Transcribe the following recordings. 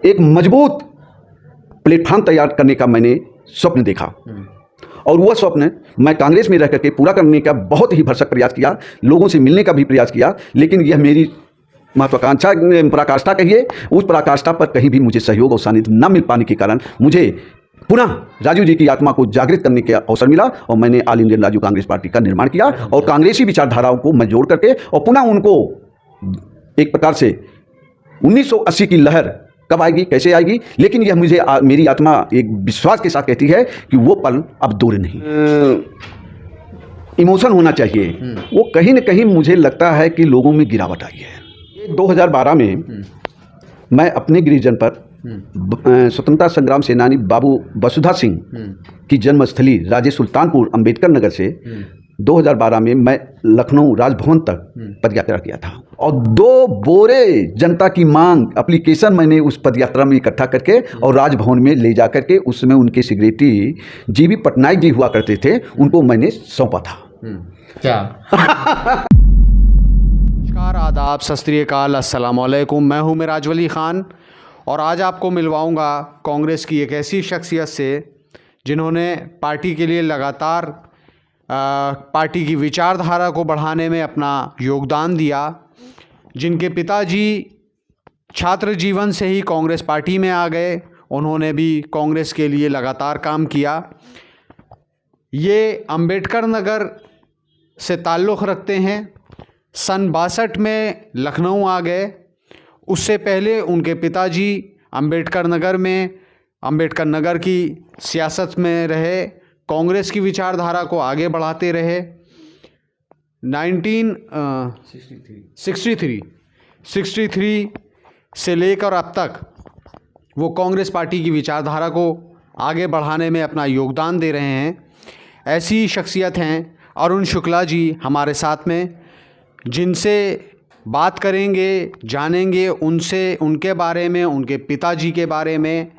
एक मजबूत प्लेटफॉर्म तैयार करने का मैंने स्वप्न देखा और वह स्वप्न मैं कांग्रेस में रह करके पूरा करने का बहुत ही भरसक प्रयास किया, लोगों से मिलने का भी प्रयास किया, लेकिन यह मेरी महत्वाकांक्षा पराकाष्ठा कहिए, उस पराकाष्ठा पर कहीं भी मुझे सहयोग और सानिध्य न मिल पाने के कारण मुझे पुनः राजू जी की आत्मा को जागृत करने का अवसर मिला और मैंने all Indian Raju Congress party का निर्माण किया और कांग्रेसी विचारधाराओं को मैं जोड़ करके और पुनः उनको एक प्रकार से 1980 की लहर कब आएगी, कैसे आएगी, लेकिन यह मुझे मेरी आत्मा एक विश्वास के साथ कहती है कि वो पल अब दूर नहीं। इमोशन होना चाहिए, वो कहीं न कहीं मुझे लगता है कि लोगों में गिरावट आई है। 2012 में मैं अपने गृहजन पर स्वतंत्रता संग्राम सेनानी बाबू वसुधा सिंह की जन्मस्थली राजे सुल्तानपुर अंबेडकर नगर से 2012 में मैं लखनऊ राजभवन तक पदयात्रा किया था और 2 बोरे जनता की मांग एप्लीकेशन मैंने उस पदयात्रा में इकट्ठा करके और राजभवन में ले जा करके उसमें उनके सेक्रेटरी जीबी पटनायक जी हुआ करते थे, उनको मैंने सौंपा था। क्या नमस्कार, आदाब, सत श्री अकाल, अस्सलाम वालेकुम। मैं हूं मिराज वली ख़ान और आज आपको मिलवाऊंगा कांग्रेस की एक ऐसी शख्सियत से जिन्होंने पार्टी के लिए लगातार पार्टी की विचारधारा को बढ़ाने में अपना योगदान दिया, जिनके पिताजी छात्र जीवन से ही कांग्रेस पार्टी में आ गए, उन्होंने भी कांग्रेस के लिए लगातार काम किया। ये अंबेडकर नगर से ताल्लुक़ रखते हैं। सन 62 में लखनऊ आ गए। उससे पहले उनके पिताजी अंबेडकर नगर की सियासत में रहे, कांग्रेस की विचारधारा को आगे बढ़ाते रहे। 1963 से लेकर अब तक वो कांग्रेस पार्टी की विचारधारा को आगे बढ़ाने में अपना योगदान दे रहे हैं। ऐसी शख्सियत हैं अरुण शुक्ला जी हमारे साथ में, जिनसे बात करेंगे, जानेंगे उनसे, उनके बारे में, उनके पिताजी के बारे में,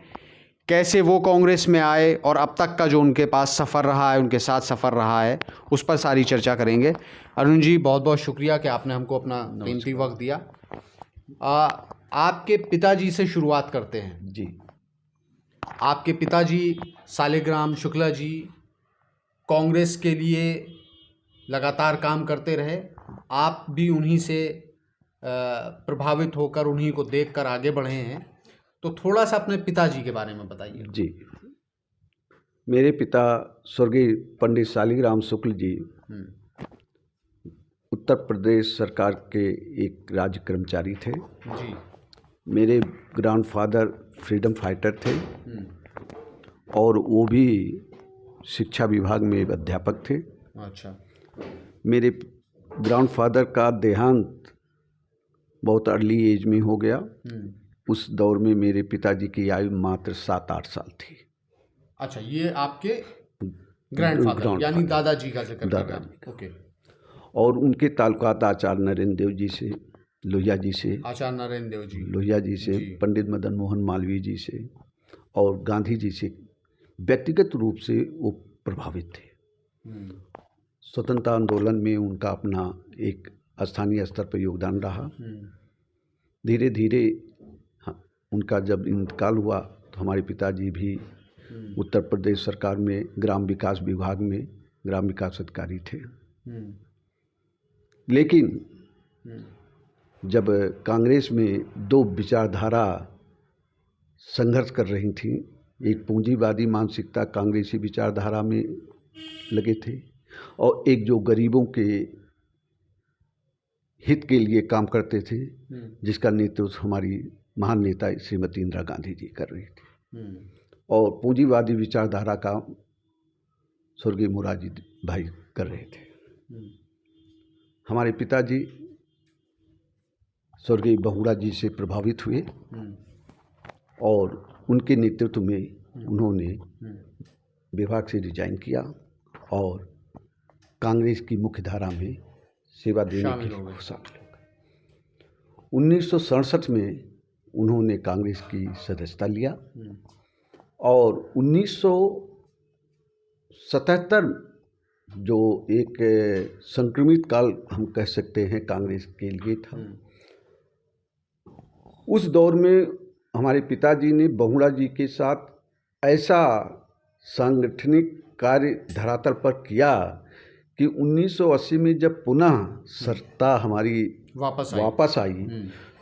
कैसे वो कांग्रेस में आए और अब तक का जो उनके पास सफ़र रहा है, उनके साथ सफ़र रहा है, उस पर सारी चर्चा करेंगे। अरुण जी, बहुत बहुत शुक्रिया कि आपने हमको अपना कीमती वक्त दिया। आपके पिताजी से शुरुआत करते हैं। जी, आपके पिताजी सालिग्राम शुक्ला जी कांग्रेस के लिए लगातार काम करते रहे। आप भी उन्हीं से प्रभावित होकर, उन्हीं को देखकर आगे बढ़े हैं, तो थोड़ा सा अपने पिताजी के बारे में बताइए। जी, मेरे पिता स्वर्गीय पंडित सालिग्राम शुक्ल जी उत्तर प्रदेश सरकार के एक राज्य कर्मचारी थे जी। मेरे ग्रैंडफादर फ्रीडम फाइटर थे और वो भी शिक्षा विभाग में अध्यापक थे। अच्छा। मेरे ग्रैंडफादर का देहांत बहुत अर्ली एज में हो गया। उस दौर में मेरे पिताजी की आयु मात्र 7-8 साल थी। अच्छा, ये आपके ग्रैंडफादर यानी दादाजी का जिक्र कर रहे हैं। ओके। और उनके ताल्लुकात आचार्य नरेंद्र देव जी से, लोहिया जी से, आचार्य नरेंद्र देव जी, लोहिया जी से, पंडित मदन मोहन मालवीय जी से और गांधी जी से व्यक्तिगत रूप से वो प्रभावित थे। स्वतंत्रता आंदोलन में उनका अपना एक स्थानीय स्तर पर योगदान रहा। धीरे धीरे उनका जब इंतकाल हुआ तो हमारे पिताजी भी उत्तर प्रदेश सरकार में ग्राम विकास विभाग में ग्राम विकास अधिकारी थे। लेकिन जब कांग्रेस में 2 विचारधारा संघर्ष कर रही थी, एक पूंजीवादी मानसिकता कांग्रेसी विचारधारा में लगे थे और एक जो गरीबों के हित के लिए काम करते थे, जिसका नेतृत्व हमारी महान नेता श्रीमती इंदिरा गांधी जी कर रही थी। और पूंजीवादी विचारधारा का स्वर्गीय मोरारजी भाई कर रहे थे। हमारे पिताजी स्वर्गीय बहुगुणा जी से प्रभावित हुए और उनके नेतृत्व में उन्होंने विभाग से रिजाइन किया और कांग्रेस की मुख्य धारा में सेवा देने के लिए शामिल हो गए। 1967 में उन्होंने कांग्रेस की सदस्यता लिया और 1977 जो एक संक्रमित काल हम कह सकते हैं कांग्रेस के लिए था, उस दौर में हमारे पिताजी ने बहुगुणा जी के साथ ऐसा सांगठनिक कार्य धरातल पर किया कि 1980 में जब पुनः सत्ता हमारी वापस आई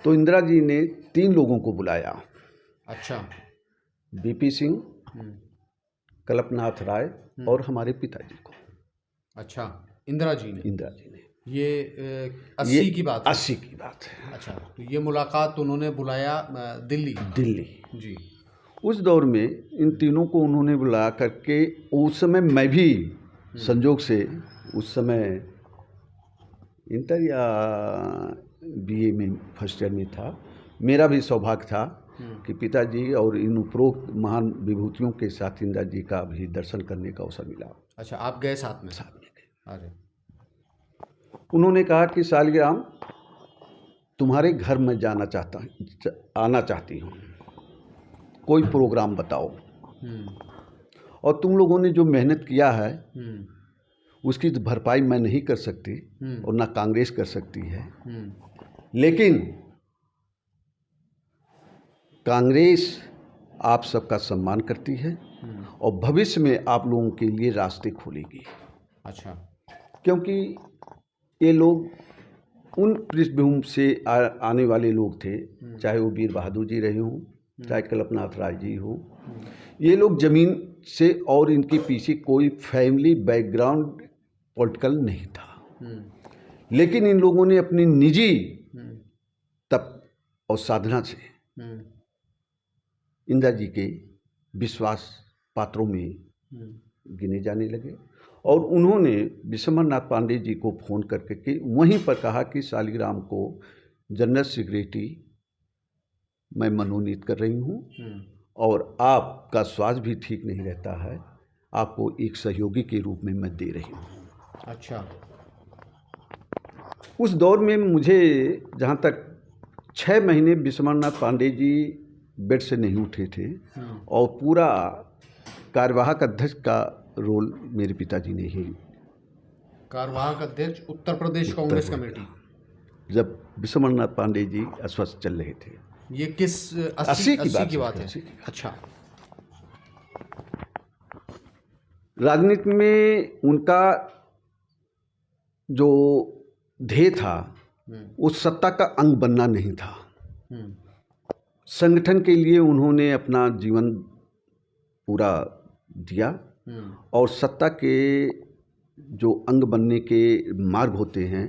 तो इंदिरा जी ने 3 लोगों को बुलाया। अच्छा। बीपी सिंह, कल्पनाथ राय और हमारे पिताजी को। अच्छा, इंदिरा जी ने ये 80 की बात है? 80 की बात है। अच्छा, तो ये मुलाकात उन्होंने बुलाया दिल्ली जी। उस दौर में इन तीनों को उन्होंने बुला करके, उस समय मैं भी संजोग से उस समय इंटर या बीए में फर्स्ट ईयर में था। मेरा भी सौभाग्य था कि पिताजी और इन उपरोक्त महान विभूतियों के साथ इंदिरा जी का भी दर्शन करने का अवसर मिला। अच्छा, आप गए साथ में? गए। अरे। उन्होंने कहा कि सालिग्राम, तुम्हारे घर में आना चाहती हूँ, कोई प्रोग्राम बताओ। और तुम लोगों ने जो मेहनत किया है उसकी तो भरपाई मैं नहीं कर सकती और ना कांग्रेस कर सकती है, लेकिन कांग्रेस आप सबका सम्मान करती है और भविष्य में आप लोगों के लिए रास्ते खोलेगी। अच्छा। क्योंकि ये लोग उन पृष्ठभूमि से आने वाले लोग थे, चाहे वो वीर बहादुर जी रहे हों, चाहे कल्पनाथ राय जी हो। ये लोग जमीन से, और इनके पीछे कोई फैमिली बैकग्राउंड पॉलिटिकल नहीं था, लेकिन इन लोगों ने अपनी निजी तप और साधना से इंदिरा जी के विश्वास पात्रों में गिने जाने लगे। और उन्होंने विश्वनाथ पांडे जी को फ़ोन करके वहीं पर कहा कि सालिग्राम को जनरल सेक्रेटरी मैं मनोनीत कर रही हूँ और आपका स्वास्थ्य भी ठीक नहीं रहता है, आपको एक सहयोगी के रूप में मैं दे रही हूँ। अच्छा। उस दौर में मुझे जहाँ तक 6 महीने विश्वनाथ पांडे जी बेड से नहीं उठे थे और पूरा कार्यवाहक अध्यक्ष का रोल मेरे पिताजी ने ही। कार्यवाहक अध्यक्ष उत्तर प्रदेश कांग्रेस कमेटी, जब विश्वनाथ पांडे जी अस्वस्थ चल रहे थे। ये किस 80 की बात है? अच्छा। राजनीति में उनका जो ध्येय था वो सत्ता का अंग बनना नहीं था। संगठन के लिए उन्होंने अपना जीवन पूरा दिया और सत्ता के जो अंग बनने के मार्ग होते हैं,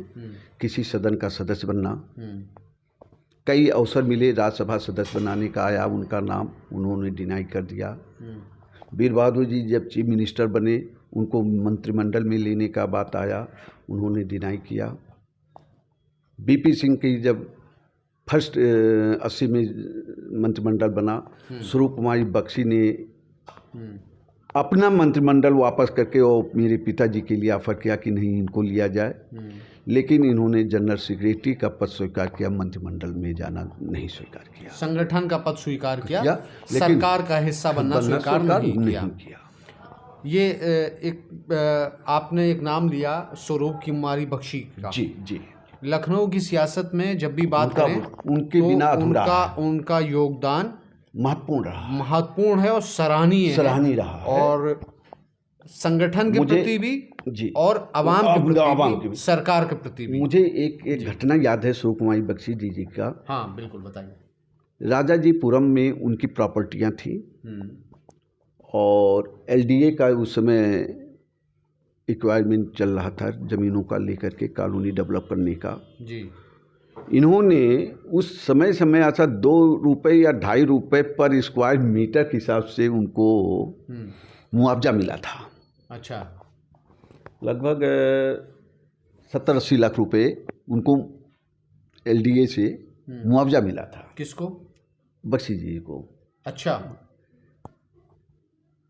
किसी सदन का सदस्य बनना, कई अवसर मिले राज्यसभा सदस्य बनाने का, आया उनका नाम, उन्होंने डिनाई कर दिया। वीर बहादुर जी जब चीफ मिनिस्टर बने, उनको मंत्रिमंडल में लेने का बात आया, उन्होंने डिनाई किया। बीपी सिंह की जब फर्स्ट 80 में मंत्रिमंडल बना, स्वरूप कुमारी बख्शी ने अपना मंत्रिमंडल वापस करके और मेरे पिताजी के लिए ऑफर किया कि नहीं इनको लिया जाए, लेकिन इन्होंने जनरल सेक्रेटरी का पद स्वीकार किया, मंत्रिमंडल में जाना नहीं स्वीकार किया। संगठन का पद स्वीकार किया, सरकार का हिस्सा बनना स्वीकार नहीं किया। ये आपने एक नाम लिया स्वरूप कुमारी बख्शी का। जी। लखनऊ की सियासत में जब भी बात करें उनके बिना अधूरा उनका योगदान महत्वपूर्ण है और सराहनीय रहा है। और संगठन के प्रति भी जी और आवाम के प्रति भी, सरकार के प्रति भी। मुझे एक घटना याद है स्वरूप कुमारी बख्शी जी का। हाँ बिल्कुल, बताइए। राजाजीपुरम में उनकी प्रॉपर्टियां थी और एलडीए का उस समय एक्वायरमेंट चल रहा था ज़मीनों का लेकर के, कॉलोनी डेवलप करने का जी। इन्होंने उस समय ऐसा 2 रुपये या 2.5 रुपये पर स्क्वायर मीटर के हिसाब से उनको मुआवजा मिला था। अच्छा। लगभग 70-80 लाख रुपए उनको एलडीए से मुआवजा मिला था। किसको? बख्शी जी को। अच्छा।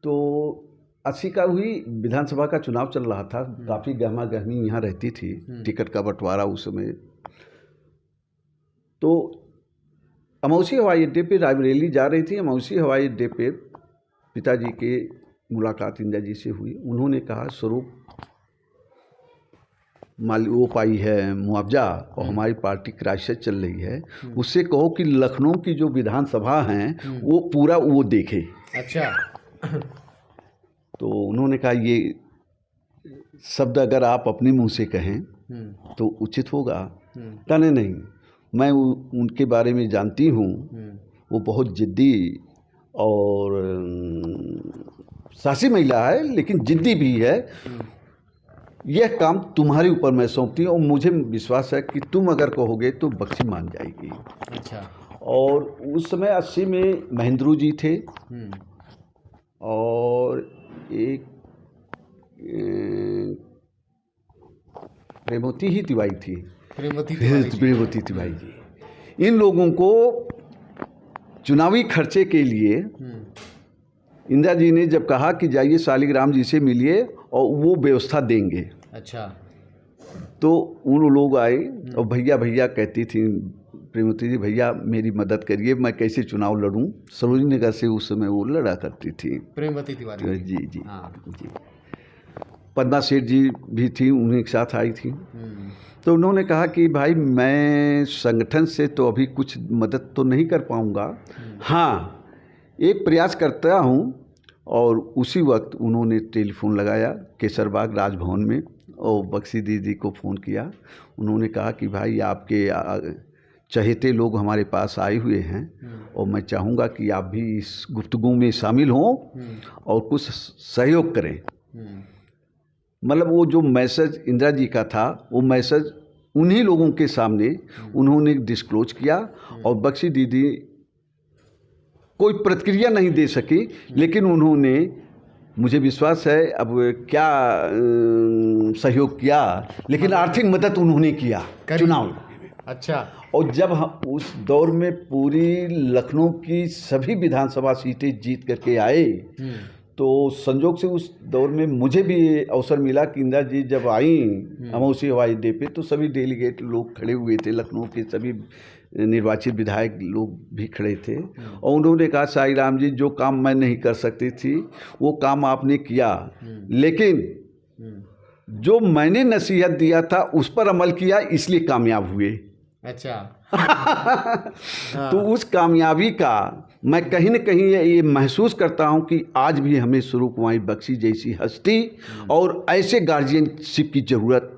तो 80 का हुई, विधानसभा का चुनाव चल रहा था, काफ़ी गहमा गहमी यहाँ रहती थी, टिकट का बंटवारा उस समय। तो अमौसी हवाई अड्डे पे रायबरेली जा रही थी, अमौसी हवाई अड्डे पे पिताजी के मुलाकात इंदिरा जी से हुई। उन्होंने कहा स्वरूप वो पाई है मुआवजा और हमारी पार्टी क्राइसिस चल रही है, उससे कहो कि लखनऊ की जो विधानसभा हैं वो पूरा वो देखे। अच्छा। तो उन्होंने कहा ये शब्द अगर आप अपने मुंह से कहें तो उचित होगा। कहने नहीं, मैं उनके बारे में जानती हूँ, वो बहुत जिद्दी और साहसी महिला है, लेकिन जिद्दी भी है। यह काम तुम्हारे ऊपर मैं सौंपती हूँ और मुझे विश्वास है कि तुम अगर कहोगे तो बख्शी मान जाएगी। अच्छा। और उस समय 80 में महेंद्रू जी थे और एक प्रेमवती ही तिवारी थी, प्रेमवती तिवारी जी। इन लोगों को चुनावी खर्चे के लिए इंदिरा जी ने जब कहा कि जाइए शालिग्राम जी से मिलिए और वो व्यवस्था देंगे। अच्छा। तो उन लोग आए और भैया भैया कहती थी प्रेमवती जी, भैया मेरी मदद करिए, मैं कैसे चुनाव लड़ूं। सरोजिनी नगर से उस समय वो लड़ा करती थी, प्रेमवती तिवारी जी जी। हाँ। जी। पद्मा सेठ जी भी थी, उन्हीं के साथ आई थी। तो उन्होंने कहा कि भाई मैं संगठन से तो अभी कुछ मदद तो नहीं कर पाऊंगा, हाँ एक प्रयास करता हूँ। और उसी वक्त उन्होंने टेलीफोन लगाया केसरबाग राजभवन में और बख्शी दीदी को फ़ोन किया। उन्होंने कहा कि भाई आपके चहेते लोग हमारे पास आए हुए हैं और मैं चाहूँगा कि आप भी इस गुफ्तगू में शामिल हों और कुछ सहयोग करें। मतलब वो जो मैसेज इंदिरा जी का था, वो मैसेज उन्हीं लोगों के सामने उन्होंने डिस्क्लोज किया और बख्शी दीदी कोई प्रतिक्रिया नहीं दे सकी, लेकिन उन्होंने, मुझे विश्वास है अब क्या सहयोग किया, लेकिन आर्थिक मदद उन्होंने किया चुनाव। अच्छा। और जब हम उस दौर में पूरी लखनऊ की सभी विधानसभा सीटें जीत करके आए, तो संजोग से उस दौर में मुझे भी अवसर मिला कि इंदिरा जी जब आई अमौसी हवाई अड्डे पे, तो सभी डेलीगेट लोग खड़े हुए थे, लखनऊ के सभी निर्वाचित विधायक लोग भी खड़े थे और उन्होंने कहा साईं जी, जो काम मैं नहीं कर सकती थी वो काम आपने किया, लेकिन जो मैंने नसीहत दिया था उस पर अमल किया, इसलिए कामयाब हुए। अच्छा। तो उस कामयाबी का मैं कहीं न कहीं ये महसूस करता हूं कि आज भी हमें स्वरूप कुमारी बख्शी जैसी हस्ती और ऐसे गार्जियनशिप की जरूरत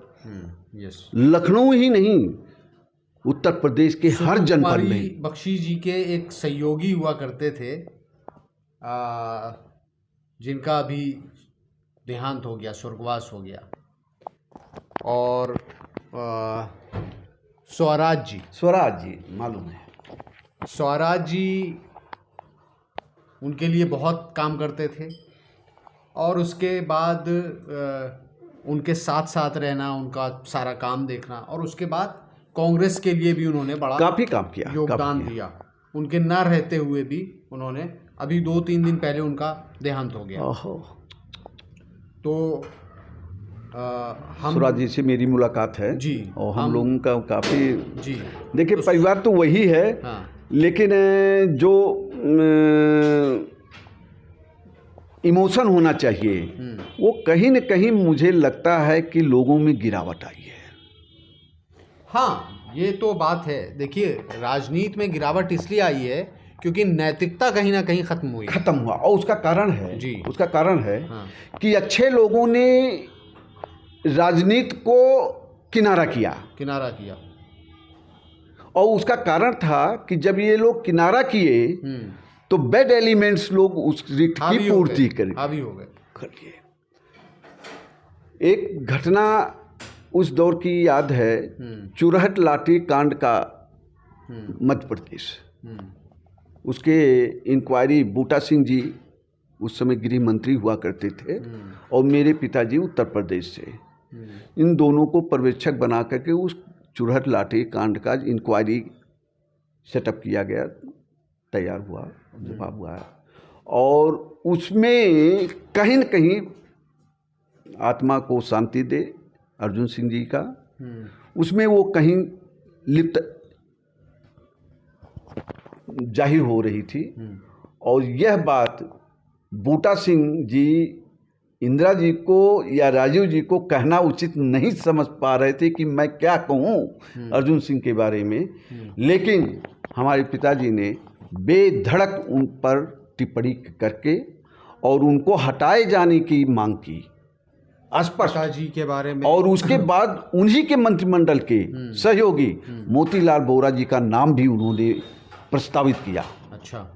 लखनऊ ही नहीं, उत्तर प्रदेश के हर जनपद में। बख्शी जी के एक सहयोगी हुआ करते थे जिनका अभी देहांत हो गया, स्वर्गवास हो गया, और स्वराज जी मालूम है। स्वराज जी उनके लिए बहुत काम करते थे और उसके बाद उनके साथ साथ रहना, उनका सारा काम देखना, और उसके बाद कांग्रेस के लिए भी उन्होंने बड़ा काफ़ी काम किया, योगदान दिया। उनके न रहते हुए भी उन्होंने, अभी 2-3 दिन पहले उनका देहांत हो गया। तो हम स्वराज जी से मेरी मुलाकात है जी, और हम लोगों का काफ़ी जी, देखिए परिवार तो वही है, लेकिन जो इमोशन होना चाहिए वो कहीं न कहीं मुझे लगता है कि लोगों में गिरावट आई है। हाँ, ये तो बात है। देखिए, राजनीति में गिरावट इसलिए आई है क्योंकि नैतिकता कहीं ना कहीं खत्म हुआ, और उसका कारण है जी, उसका कारण है कि अच्छे लोगों ने राजनीति को किनारा किया, और उसका कारण था कि जब ये लोग किनारा किए तो बैड एलिमेंट्स लोग उस रिक्त की पूर्ति कर लिए। एक घटना उस दौर की याद है, चुरहट लाठी कांड का मध्य प्रदेश, उसके इंक्वायरी बूटा सिंह जी उस समय गृह मंत्री हुआ करते थे और मेरे पिताजी उत्तर प्रदेश से, इन दोनों को पर्यवेक्षक बना करके उस चुरहट लाठी कांड का इंक्वायरी सेटअप किया गया, तैयार हुआ, जवाब हुआ, और उसमें कहीं न कहीं आत्मा को शांति दे अर्जुन सिंह जी का, उसमें वो कहीं लिप्त जाहिर हो रही थी। और यह बात बूटा सिंह जी इंदिरा जी को या राजीव जी को कहना उचित नहीं समझ पा रहे थे कि मैं क्या कहूँ अर्जुन सिंह के बारे में, लेकिन हमारे पिताजी ने बेधड़क उन पर टिप्पणी करके और उनको हटाए जाने की मांग की स्पष्ट पिताजी के बारे में। और उसके बाद उन्हीं के मंत्रिमंडल के सहयोगी मोतीलाल वोरा जी का नाम भी उन्होंने प्रस्तावित किया। अच्छा।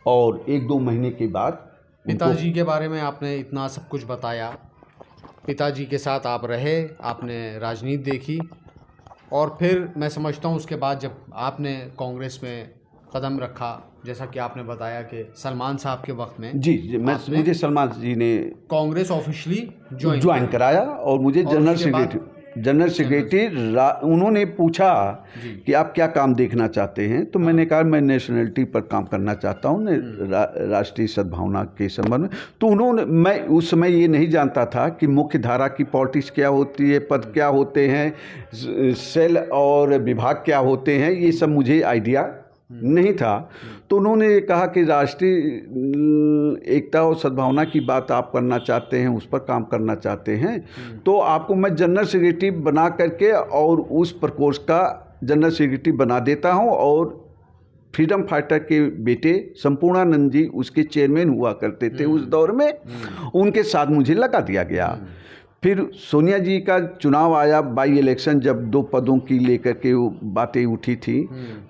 और 1-2 महीने के बाद पिताजी के बारे में आपने इतना सब कुछ बताया, पिताजी के साथ आप रहे, आपने राजनीति देखी, और फिर मैं समझता हूँ उसके बाद जब आपने कांग्रेस में कदम रखा, जैसा कि आपने बताया कि सलमान साहब के वक्त में जी मुझे सलमान जी ने कांग्रेस ऑफिशियली ज्वाइन कराया और मुझे जनरल सेक्रेटरी उन्होंने पूछा कि आप क्या काम देखना चाहते हैं, तो मैंने कहा मैं नेशनलिटी पर काम करना चाहता हूँ, राष्ट्रीय सद्भावना के संबंध में। तो उन्होंने, मैं उस समय ये नहीं जानता था कि मुख्य धारा की पॉलिटिक्स क्या होती है, पद क्या होते हैं, सेल और विभाग क्या होते हैं, ये सब मुझे आइडिया नहीं था। तो उन्होंने कहा कि राष्ट्रीय एकता और सद्भावना की बात आप करना चाहते हैं, उस पर काम करना चाहते हैं, तो आपको मैं जनरल सेक्रेटरी बना करके और उस प्रकोष्ठ का जनरल सेक्रेटरी बना देता हूं, और फ्रीडम फाइटर के बेटे संपूर्णानंद जी उसके चेयरमैन हुआ करते थे उस दौर में, उनके साथ मुझे लगा दिया गया। फिर सोनिया जी का चुनाव आया, बाई इलेक्शन, जब 2 पदों की लेकर के वो बातें उठी थी,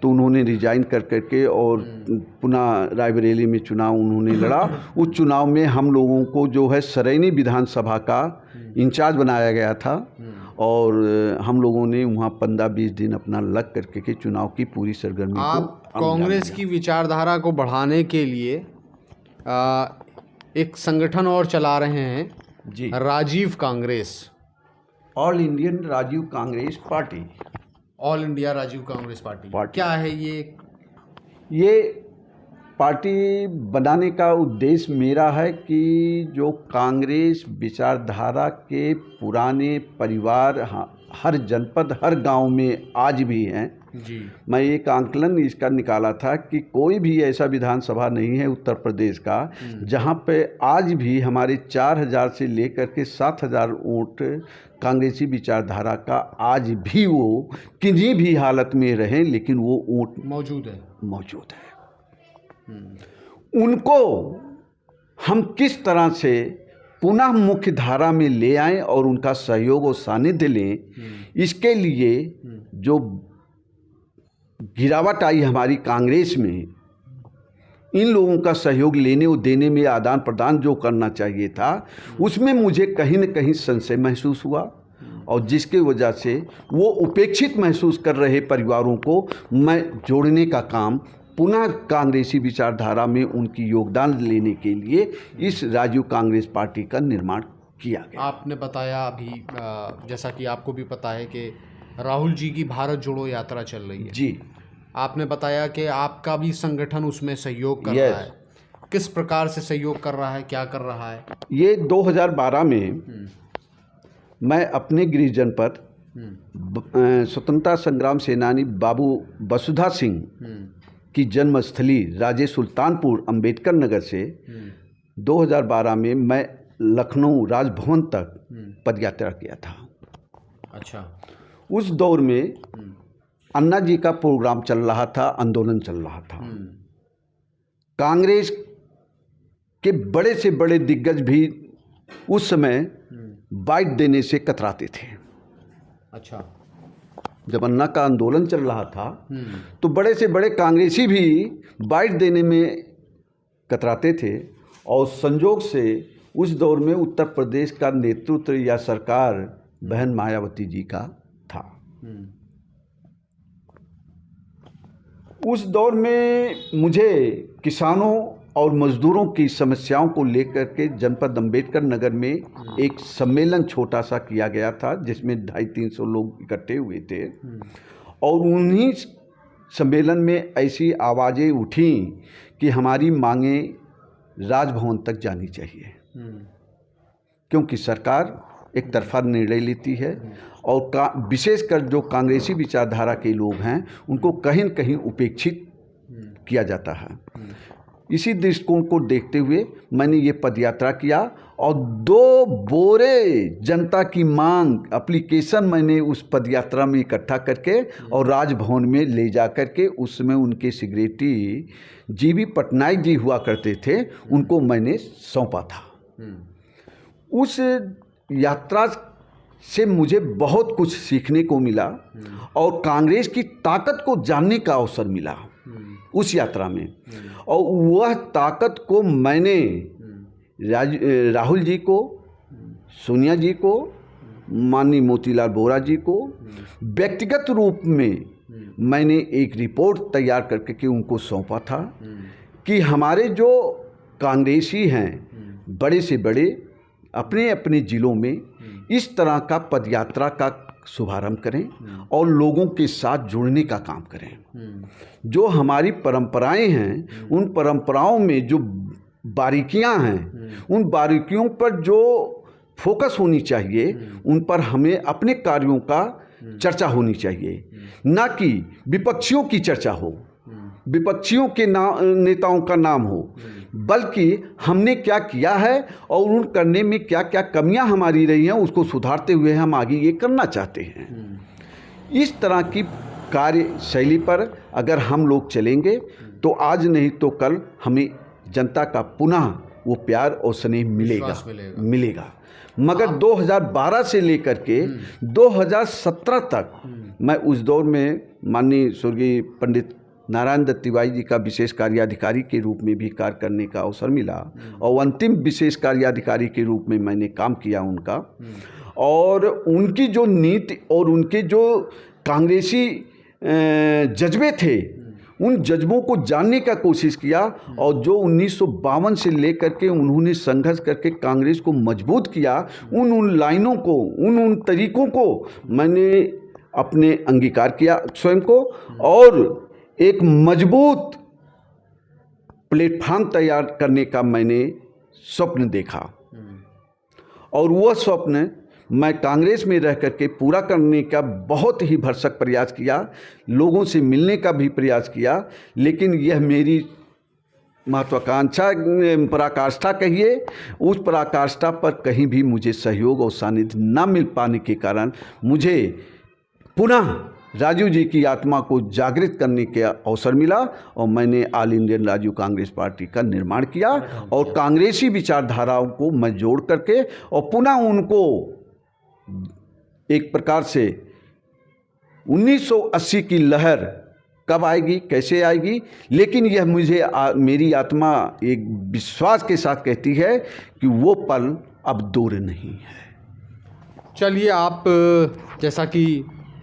तो उन्होंने रिजाइन कर करके और पुनः रायबरेली में चुनाव उन्होंने लड़ा। उस चुनाव में हम लोगों को जो है सरैनी विधानसभा का इंचार्ज बनाया गया था, और हम लोगों ने वहाँ 15-20 दिन अपना लग करके के चुनाव की पूरी सरगर्मी को आप कांग्रेस की विचारधारा को बढ़ाने के लिए एक संगठन और चला रहे हैं जी, Rajiv Congress, all Indian Rajiv Congress party. All India Rajiv Congress party क्या है ये पार्टी बनाने का उद्देश्य मेरा है कि जो कांग्रेस विचारधारा के पुराने परिवार हर जनपद, हर गांव में आज भी हैं जी। मैं एक आंकलन इसका निकाला था कि कोई भी ऐसा विधानसभा नहीं है उत्तर प्रदेश का जहां पे आज भी हमारे 4000 से लेकर के 7000 वोट कांग्रेसी विचारधारा का आज भी वो किन्हीं भी हालत में रहें, लेकिन वो वोट मौजूद है। उनको हम किस तरह से पुनः मुख्य धारा में ले आएं और उनका सहयोग और सानिध्य लें, इसके लिए जो गिरावट आई हमारी कांग्रेस में, इन लोगों का सहयोग लेने और देने में आदान प्रदान जो करना चाहिए था, उसमें मुझे कहीं न कहीं संशय महसूस हुआ, और जिसके वजह से वो उपेक्षित महसूस कर रहे परिवारों को मैं जोड़ने का काम पुनः कांग्रेसी विचारधारा में उनकी योगदान लेने के लिए इस राजीव कांग्रेस पार्टी का निर्माण किया गया। आपने बताया अभी, जैसा कि आपको भी पता है कि राहुल जी की भारत जोड़ो यात्रा चल रही है जी, आपने बताया कि आपका भी संगठन उसमें सहयोग कर रहा है। किस प्रकार से सहयोग कर रहा है, क्या कर रहा है? ये 2012 में मैं अपने गृह जनपद स्वतंत्रता संग्राम सेनानी बाबू वसुधा सिंह की जन्मस्थली राजेश सुल्तानपुर अंबेडकर नगर से 2012 में मैं लखनऊ राजभवन तक पदयात्रा किया था। अच्छा। उस दौर में अन्ना जी का प्रोग्राम चल रहा था, आंदोलन चल रहा था। कांग्रेस के बड़े से बड़े दिग्गज भी उस समय बाइट देने से कतराते थे। अच्छा। जब अन्ना का आंदोलन चल रहा था तो बड़े से बड़े कांग्रेसी भी बाइट देने में कतराते थे, और संजोग से उस दौर में उत्तर प्रदेश का नेतृत्व या सरकार बहन मायावती जी का था। उस दौर में मुझे किसानों और मजदूरों की समस्याओं को लेकर के जनपद अंबेडकर नगर में एक सम्मेलन छोटा सा किया गया था, जिसमें 250-300 लोग इकट्ठे हुए थे, और उन्हीं सम्मेलन में ऐसी आवाज़ें उठी कि हमारी मांगें राजभवन तक जानी चाहिए, क्योंकि सरकार एक तरफा निर्णय लेती है, और विशेषकर जो कांग्रेसी विचारधारा के लोग हैं उनको कहीं न कहीं उपेक्षित किया जाता है। इसी दृष्टिकोण को देखते हुए मैंने ये पदयात्रा किया और 2 बोरे जनता की मांग एप्लीकेशन मैंने उस पदयात्रा में इकट्ठा करके और राजभवन में ले जा करके उसमें उनके सेक्रेटरी जीवी पटनायक जी हुआ करते थे, उनको मैंने सौंपा था। उस यात्रा से मुझे बहुत कुछ सीखने को मिला और कांग्रेस की ताकत को जानने का अवसर मिला उस यात्रा में। और वह ताकत को मैंने राहुल जी को, सोनिया जी को, माननीय मोतीलाल वोरा जी को व्यक्तिगत रूप में मैंने एक रिपोर्ट तैयार करके के उनको सौंपा था कि हमारे जो कांग्रेसी हैं बड़े से बड़े अपने अपने ज़िलों में इस तरह का पदयात्रा का शुभारंभ करें और लोगों के साथ जुड़ने का काम करें। जो हमारी परंपराएं हैं उन परंपराओं में जो बारीकियां हैं उन बारीकियों पर जो फोकस होनी चाहिए उन पर हमें अपने कार्यों का चर्चा होनी चाहिए, ना कि विपक्षियों की चर्चा हो, विपक्षियों के नेताओं का नाम हो, बल्कि हमने क्या किया है और उन करने में क्या क्या कमियां हमारी रही हैं उसको सुधारते हुए हम आगे ये करना चाहते हैं। इस तरह की कार्यशैली पर अगर हम लोग चलेंगे तो आज नहीं तो कल हमें जनता का पुनः वो प्यार और स्नेह मिलेगा। मगर 2012 से लेकर के 2017 तक मैं उस दौर में माननीय स्वर्गीय पंडित नारायण दत्त तिवारी जी का विशेष कार्याधिकारी के रूप में भी कार्य करने का अवसर मिला और अंतिम विशेष कार्याधिकारी के रूप में मैंने काम किया उनका। और उनकी जो नीति और उनके जो कांग्रेसी जज्बे थे उन जज्बों को जानने का कोशिश किया और जो 1952 से लेकर के उन्होंने संघर्ष करके कांग्रेस को मजबूत किया उन लाइनों को उन तरीकों को मैंने अपने अंगीकार किया स्वयं को और एक मजबूत प्लेटफॉर्म तैयार करने का मैंने स्वप्न देखा और वह स्वप्न मैं कांग्रेस में रह करके पूरा करने का बहुत ही भरसक प्रयास किया, लोगों से मिलने का भी प्रयास किया, लेकिन यह मेरी महत्वाकांक्षा पराकाष्ठा कहिए, उस पराकाष्ठा पर कहीं भी मुझे सहयोग और सानिध्य न मिल पाने के कारण मुझे पुनः राजीव जी की आत्मा को जागृत करने का अवसर मिला और मैंने all Indian Rajiv Congress party का निर्माण किया और कांग्रेसी विचारधाराओं को मैं जोड़ करके और पुनः उनको एक प्रकार से 1980 की लहर कब आएगी कैसे आएगी, लेकिन यह मुझे मेरी आत्मा एक विश्वास के साथ कहती है कि वो पल अब दूर नहीं है। चलिए, आप जैसा कि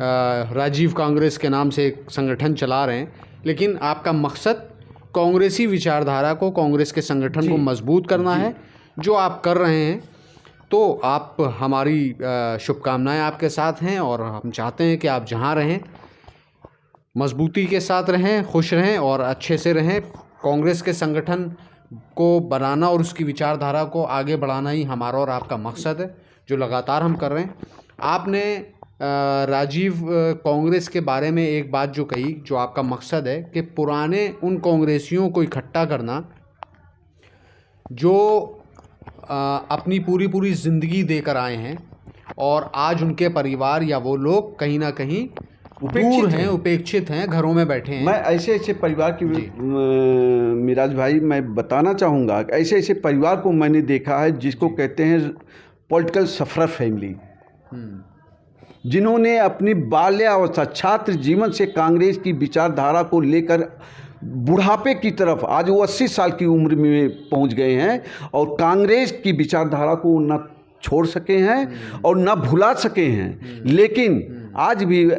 राजीव कांग्रेस के नाम से एक संगठन चला रहे हैं, लेकिन आपका मकसद कांग्रेसी विचारधारा को, कांग्रेस के संगठन को मजबूत करना है, जो आप कर रहे हैं। तो आप हमारी शुभकामनाएं आपके साथ हैं और हम चाहते हैं कि आप जहां रहें मजबूती के साथ रहें, खुश रहें और अच्छे से रहें। कांग्रेस के संगठन को बनाना और उसकी विचारधारा को आगे बढ़ाना ही हमारा और आपका मकसद है, जो लगातार हम कर रहे हैं। आपने राजीव कांग्रेस के बारे में एक बात जो कही, जो आपका मकसद है कि पुराने उन कांग्रेसियों को इकट्ठा करना जो अपनी पूरी ज़िंदगी देकर आए हैं और आज उनके परिवार या वो लोग कहीं ना कहीं दूर हैं, उपेक्षित हैं, घरों में बैठे हैं। मैं ऐसे परिवार की मिराज भाई मैं बताना चाहूँगा, ऐसे परिवार को मैंने देखा है जिसको कहते हैं पॉलिटिकल सफरर फैमिली, जिन्होंने अपनी बाल्यावस्था छात्र जीवन से कांग्रेस की विचारधारा को लेकर बुढ़ापे की तरफ, आज वो 80 साल की उम्र में पहुंच गए हैं और कांग्रेस की विचारधारा को न छोड़ सके हैं और न भुला सके हैं। लेकिन आज भी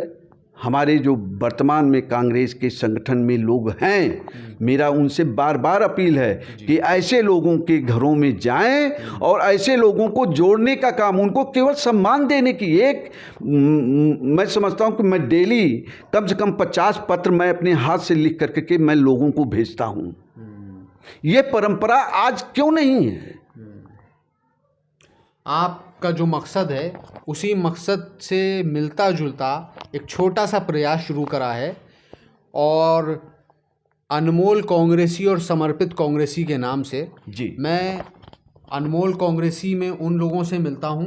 हमारे जो वर्तमान में कांग्रेस के संगठन में लोग हैं, मेरा उनसे बार बार अपील है कि ऐसे लोगों के घरों में जाएं और ऐसे लोगों को जोड़ने का काम, उनको केवल सम्मान देने की एक मैं समझता हूं कि मैं डेली कम से कम 50 पत्र मैं अपने हाथ से लिख करके के मैं लोगों को भेजता हूं। ये परंपरा आज क्यों नहीं है? आपका जो मकसद है उसी मकसद से मिलता जुलता एक छोटा सा प्रयास शुरू करा है और अनमोल कांग्रेसी और समर्पित कांग्रेसी के नाम से जी। मैं अनमोल कांग्रेसी में उन लोगों से मिलता हूं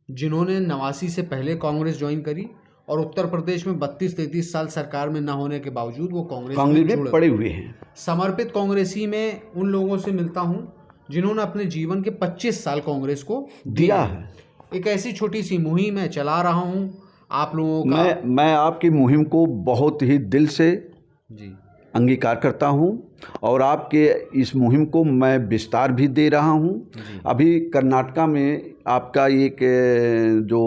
जिन्होंने 89 से पहले कांग्रेस ज्वाइन करी और उत्तर प्रदेश में 32-33 साल सरकार में न होने के बावजूद वो कांग्रेस में जुड़े पड़े हुए हैं। समर्पित कांग्रेसी में उन लोगों से मिलता हूं जिन्होंने अपने जीवन के 25 साल कांग्रेस को दिया है। एक ऐसी छोटी सी मुहिम मैं चला रहा हूं आप लोगों का। मैं आपकी मुहिम को बहुत ही दिल से जी अंगीकार करता हूं और आपके इस मुहिम को मैं विस्तार भी दे रहा हूं। अभी कर्नाटका में आपका एक जो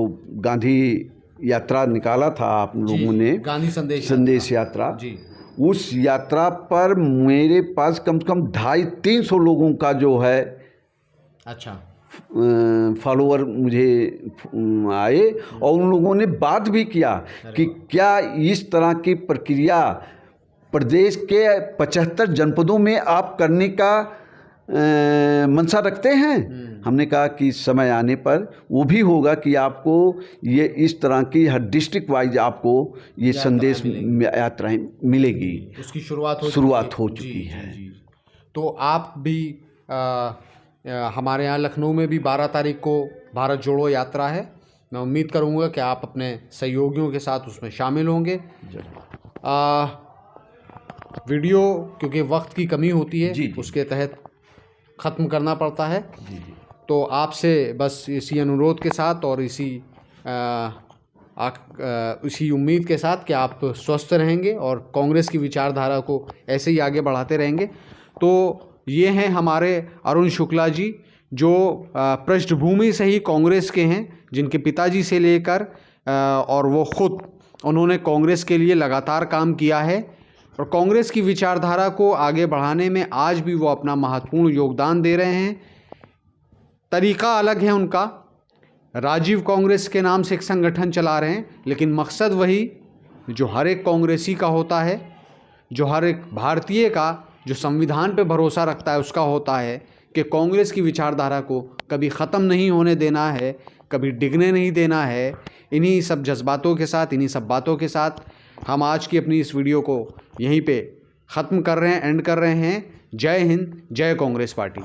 गांधी यात्रा निकाला था आप लोगों ने, गांधी संदेश यात्रा जी, उस यात्रा पर मेरे पास कम से कम 250-300 लोगों का जो है अच्छा फॉलोअर मुझे आए और उन लोगों ने बात भी किया कि क्या इस तरह की प्रक्रिया प्रदेश के 75 जनपदों में आप करने का मंशा रखते हैं। हमने कहा कि समय आने पर वो भी होगा कि आपको ये इस तरह की हर डिस्ट्रिक्ट वाइज आपको ये संदेश यात्राएं मिलेगी। उसकी शुरुआत हो चुकी है। तो आप भी हमारे यहाँ लखनऊ में भी 12 तारीख को भारत जोड़ो यात्रा है। मैं उम्मीद करूँगा कि आप अपने सहयोगियों के साथ उसमें शामिल होंगे। वीडियो क्योंकि वक्त की कमी होती है उसके तहत ख़त्म करना पड़ता है। तो आपसे बस इसी अनुरोध के साथ और इसी उम्मीद के साथ कि आप स्वस्थ रहेंगे और कांग्रेस की विचारधारा को ऐसे ही आगे बढ़ाते रहेंगे। तो ये हैं हमारे अरुण शुक्ला जी जो पृष्ठभूमि से ही कांग्रेस के हैं, जिनके पिताजी से लेकर और वो खुद उन्होंने कांग्रेस के लिए लगातार काम किया है और कांग्रेस की विचारधारा को आगे बढ़ाने में आज भी वो अपना महत्वपूर्ण योगदान दे रहे हैं। तरीका अलग है उनका, राजीव कांग्रेस के नाम से एक संगठन चला रहे हैं, लेकिन मकसद वही जो हर एक कांग्रेसी का होता है, जो हर एक भारतीय का जो संविधान पे भरोसा रखता है उसका होता है कि कांग्रेस की विचारधारा को कभी ख़त्म नहीं होने देना है, कभी डिगने नहीं देना है। इन्हीं सब जज्बातों के साथ, इन्हीं सब बातों के साथ हम आज की अपनी इस वीडियो को यहीं पे ख़त्म कर रहे हैं, एंड कर रहे हैं। जय हिंद, जय कांग्रेस पार्टी।